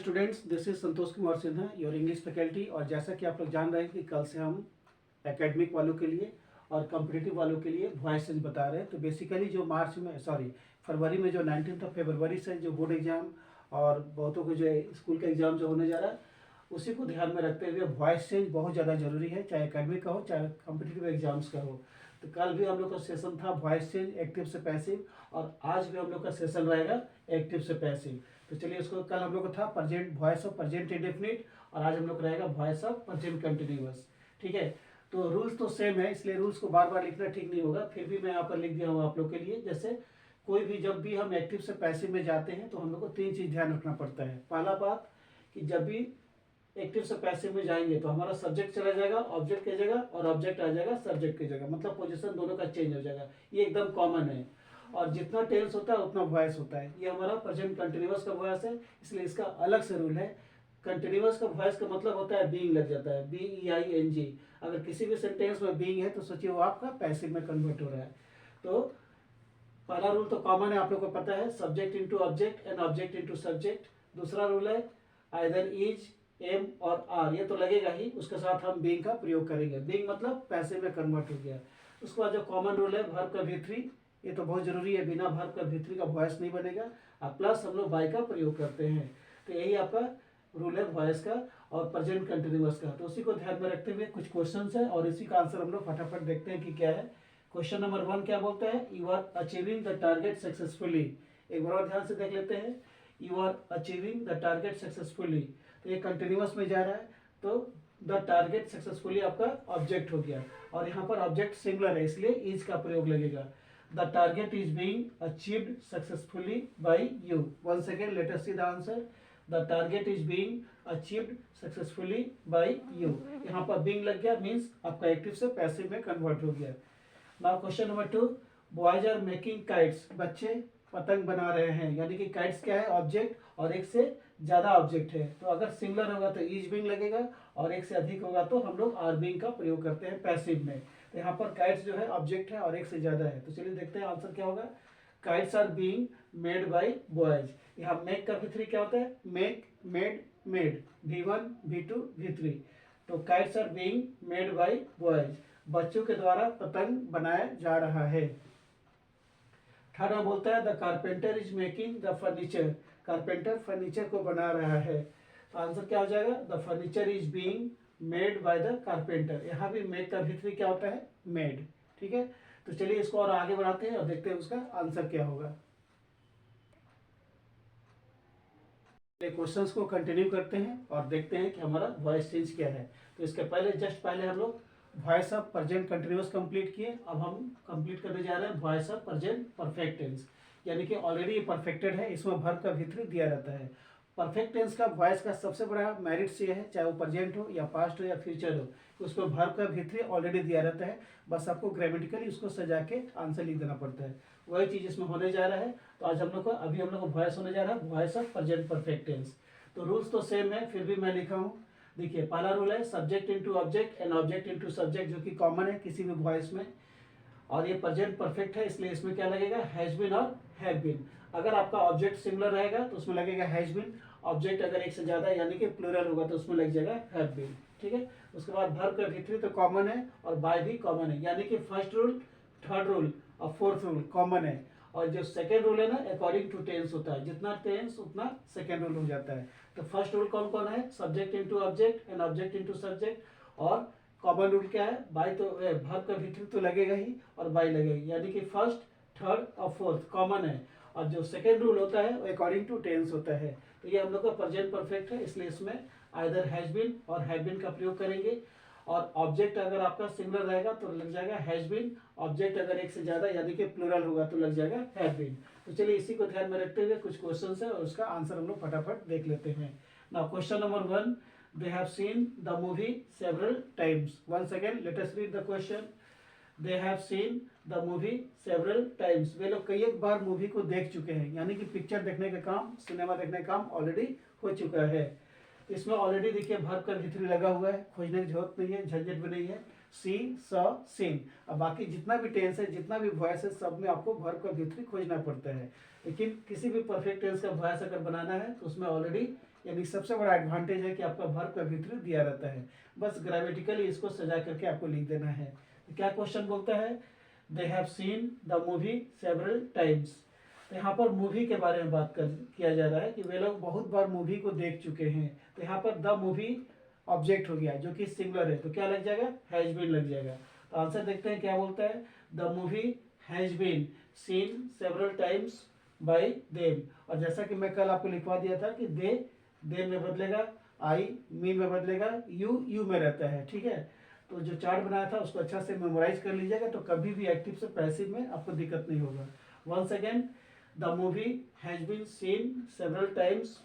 Students, this is Santosh Kumar Sinha, your English faculty. और जैसा कि आप लोग जान रहे हैं कि कल से हम एकेडमिक वालों के लिए और कॉम्पिटिटिव वालों के लिए वॉइस टेस्ट बता रहे हैं। तो बेसिकली जो फरवरी में जो 19 फरवरी से जो बोर्ड एग्जाम और बहुतों को जो स्कूल का एग्जाम जो होने जा रहा है, उसी को ध्यान में रखते हुए वॉइस चेंज बहुत ज़्यादा जरूरी है, चाहे एकेडमिक का हो चाहे कॉम्पिटिटिव एग्जाम्स का हो। तो कल भी हम लोग का सेशन था वॉइस चेंज एक्टिव से पैसिव, और आज भी हम लोग का सेशन रहेगा एक्टिव से पैसिव। तो चलिए इसको, कल हम लोग का था present voice of present indefinite, और आज हम लोग रहेगा वॉइस ऑफ प्रेजेंट कंटिन्यूअस। ठीक है, तो रूल्स तो सेम है, इसलिए रूल्स को बार बार लिखना ठीक नहीं होगा, फिर भी मैं यहाँ पर लिख दिया हूँ आप लोग के लिए। जैसे कोई भी जब भी हम एक्टिव से पैसिव में जाते हैं तो हम लोग को 3 चीज़ ध्यान रखना पड़ता है। पहला बात कि जब भी एक्टिव से पैसिव में जाएंगे तो हमारा सब्जेक्ट चला जाएगा ऑब्जेक्ट की जगह, और ऑब्जेक्ट आ जाएगा सब्जेक्ट की जगह, मतलब पोजीशन दोनों का चेंज हो जाएगा। ये एकदम कॉमन है। और जितना टेंस होता है उतना वॉइस होता है। ये हमारा प्रेजेंट कंटिन्यूअस का वॉइस है, इसलिए इसका अलग से रूल है। कंटिन्यूअस का वॉइस का मतलब होता है बीइंग लग जाता है, BEING। अगर किसी भी सेंटेंस में बीइंग है तो सोचिए वो आपका पैसिव में कन्वर्ट हो रहा है। तो पहला रूल तो कॉमन है, आप लोग को पता है, subject into object and object into subject. दूसरा रूल है आइदर इज, एम और आर, ये तो लगेगा ही, उसके साथ हम बीइंग का प्रयोग करेंगे। बीइंग मतलब पैसिव में कन्वर्ट हो गया। उसके बाद जो कॉमन रूल है वर्ब का V3, ये तो बहुत जरूरी है, बिना वर्ब का V3 का वॉइस नहीं बनेगा। और प्लस हम लोग बाय का प्रयोग करते हैं। तो यही आपका रूल है वॉइस का और प्रेजेंट कंटिन्यूअस का। तो उसी को ध्यान में रखते हुए कुछ क्वेश्चंस है और इसी का आंसर हम लोग फटाफट देखते हैं कि क्या है। क्वेश्चन नंबर 1 क्या बोलता है, you are achieving the target successfully. एक बार और ध्यान से देख लेते हैं, you are achieving the target successfully. तो ये कंटिन्यूअस में जा रहा है, तो द टारगेट सक्सेसफुली आपका ऑब्जेक्ट हो गया, और यहाँ पर ऑब्जेक्ट सिंगुलर है इसलिए इज का प्रयोग लगेगा। The target is being achieved successfully by you. Once again let us see the answer, the target is being achieved successfully by you. यहाँ पर बीइंग लग गया, मीन्स आपका एक्टिव से पैसिव में कन्वर्ट हो गया। Now question number 2, boys are making kites. बच्चे पतंग बना रहे हैं, यानी कि काइट्स क्या है, ऑब्जेक्ट, और एक से ज्यादा ऑब्जेक्ट है। तो अगर सिंगुलर होगा तो इज बीइंग लगेगा, और एक से अधिक होगा तो हम लोग आर बीइंग का प्रयोग करते हैं पैसिव में। तो यहाँ पर काइट्स जो है ऑब्जेक्ट है और एक से ज्यादा है। तो चलिए देखते हैं आंसर क्या होगा। Kites are being made by boys. यहाँ मेक का V3 क्या होता है, make, made, made, V1 V2 V3। तो kites are being made by boys, बच्चों के द्वारा पतंग बनाया जा रहा है। थर्ड में बोलता है the carpenter is making the furniture. Carpenter furniture को बना रहा है। तो आंसर क्या हो जाएगा, the furniture is being made by the carpenter. यहाँ भी मेक का V3 क्या होता है, मेड। ठीक है, तो चलिए इसको और आगे बढ़ाते हैं और देखते हैं उसका आंसर क्या होगा। क्वेश्चंस को कंटिन्यू करते हैं और देखते हैं कि हमारा वॉइस चेंज क्या है। तो इसके पहले जस्ट पहले हम लोग voice of present continuous complete किए। अब हम कंप्लीट करने जा रहे हैं voice of present perfect tense, यानी कि ऑलरेडी परफेक्टेड है, इसमें वर्ब का V3 दिया रहता है। परफेक्ट टेंस का वॉइस का सबसे बड़ा मेरिट ये है, चाहे वो प्रेजेंट हो या पास्ट हो या फ्यूचर हो, उसमें वर्ब का V3 ऑलरेडी दिया रहता है। बस आपको ग्रामेटिकली उसको सजा के आंसर लिख देना पड़ता है। वही चीज़ इसमें होने जा रहा है। तो आज हम लोग को अभी हम लोग को वॉइस होने जा रहा है voice of present perfect tense. तो रूल्स तो सेम है, फिर भी मैं लिखा हूँ। देखिए पहला रूल है subject into object and object into subject, जो कि कॉमन है किसी भी वॉइस में, और ये प्रेजेंट परफेक्ट है इसलिए इसमें क्या लगेगा, हैज बीन और हैव बीन। अगर आपका ऑब्जेक्ट सिंगुलर रहेगा तो उसमें लगेगा हैज बीन, ऑब्जेक्ट अगर एक से ज्यादा यानी कि प्लूरल होगा तो उसमें लग जाएगा हैव बीन। ठीक है, उसके बाद वर्ब का V3 तो कॉमन है और बाय भी कॉमन है, यानी कि फर्स्ट रूल, थर्ड रूल और फोर्थ रूल कॉमन है। और जो सेकेंड रूल है ना, अकॉर्डिंग टू टेंस होता है, जितना टेंस उतना सेकेंड रूल हो जाता है। तो फर्स्ट रूल कौन कौन है, subject into object and object into subject. और कॉमन रूल क्या है, बाय, तो वर्ब का V3 तो लगेगा ही और बाय लगेगी, यानी कि फर्स्ट, थर्ड और फोर्थ कॉमन है। और जो सेकेंड रूल होता है वो अकॉर्डिंग टू टेंस होता है। तो ये हम लोग का प्रेजेंट परफेक्ट है, इसलिए इसमें आइदर हैज बीन और हैव बीन का प्रयोग करेंगे। और ऑब्जेक्ट अगर आपका सिंगुलर रहेगा तो लग जाएगा हैज बीन, ऑब्जेक्ट अगर एक से ज्यादा यानी कि प्लूरल होगा तो लग जाएगा हैव बीन। तो चलिए इसी को ध्यान में रखते हुए कुछ क्वेश्चन है और उसका आंसर हम लोग फटाफट देख लेते हैं। Now question number 1, they have seen the movie several times. Once again let us read the question. They have seen the movie several times. वे लोग कई एक बार मूवी को देख चुके हैं, यानी कि पिक्चर देखने का काम, सिनेमा देखने का काम ऑलरेडी हो चुका है। इसमें ऑलरेडी देखिए वर्ब का V3 लगा हुआ है, खोजने की जरूरत नहीं है, झंझट भी नहीं है। सी, स, सीन। अब बाकी जितना भी टेंस है, जितना भी वॉइस है, सब में आपको वर्ब का V3 खोजना पड़ता है। लेकिन किसी भी परफेक्ट टेंस का वॉइस अगर बनाना है तो उसमें ऑलरेडी यानी सबसे बड़ा एडवांटेज है कि आपका वर्ब का V3 दिया रहता है, बस ग्रामेटिकली इसको सजा करके आपको लिख देना है। तो क्या क्वेश्चन बोलता है, they have seen the movie several times. तो यहाँ पर मूवी के बारे में किया जा रहा है कि वे लोग बहुत बार मूवी को देख चुके हैं। तो यहाँ पर द मूवी ऑब्जेक्ट हो गया जो कि सिंगुलर है, तो क्या लग जाएगा, हैज बीन लग जाएगा। तो आंसर देखते हैं क्या बोलता है, the movie has been seen several times by them. और जैसा कि मैं कल आपको लिखवा दिया था कि दे में बदलेगा, आई मी में बदलेगा, यू में रहता है, ठीक है। तो जो चार्ट बनाया था उसको अच्छा से मेमोराइज कर लीजिएगा, तो कभी भी एक्टिव से पैसिव में आपको दिक्कत नहीं होगा। Once again, the movie has been seen several times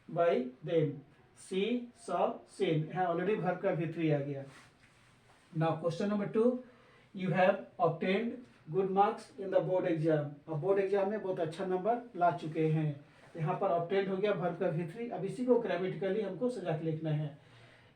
by them. See saw seen, यहाँ ऑलरेडी वर्ब का V3 आ गया। Now question number 2, you have obtained good marks in the board exam. अब बोर्ड एग्जाम में बहुत अच्छा number ला चुके हैं। यहाँ पर ऑब्टेन्ड हो गया वर्ब का V3। अब इसी को ग्रामेटिकली हमको सजा के लिखना है।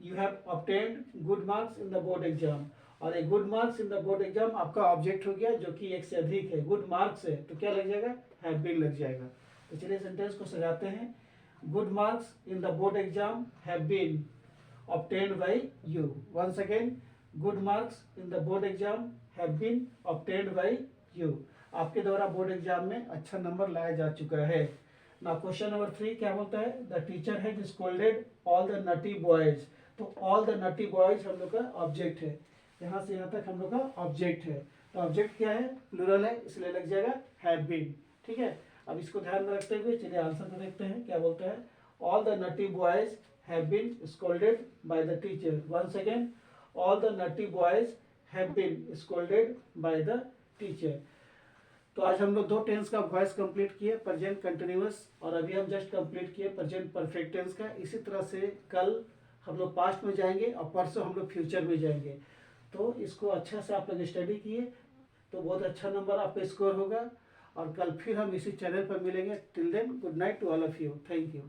You have obtained good marks in the board exam, और एक good marks in the board exam आपका ऑब्जेक्ट हो गया जो कि एक से अधिक है, गुड मार्क्स है, तो क्या लग जाएगा, हैव बीन लग जाएगा। तो चलिए सेंटेंस को सजाते हैं। Good marks in the board exam have been obtained by you. Once again, good marks in the board exam have been obtained by you. आपके द्वारा बोर्ड एग्जाम में अच्छा नंबर लाया जा चुका है। नाउ क्वेश्चन नंबर 3 क्या बोलता है, the teacher has scolded all the naughty boys. तो ऑल द नटी बॉयज हम लोग का ऑब्जेक्ट है, यहाँ से यहाँ तक हम लोग का ऑब्जेक्ट है। तो ऑब्जेक्ट क्या है, प्लूरल है, इसलिए लग जाएगा हैव बीन, ठीक है। अब इसको ध्यान में रखते हुए चलिए आंसर को देखते हैं क्या बोलता है। All the naughty boys have been scolded by the teacher. Once again, all the naughty boys have been scolded by the teacher. तो आज हम लोग 2 टेंस का वॉइस कंप्लीट किए, प्रेजेंट कंटिन्यूअस, और अभी हम जस्ट कंप्लीट किए प्रेजेंट परफेक्ट टेंस का। इसी तरह से कल हम लोग पास्ट में जाएंगे और परसों हम लोग फ्यूचर में जाएंगे। तो इसको अच्छा से आप लोग स्टडी किए तो बहुत अच्छा नंबर आपका स्कोर होगा। और कल फिर हम इसी चैनल पर मिलेंगे। Till then, good night to all of you, thank you.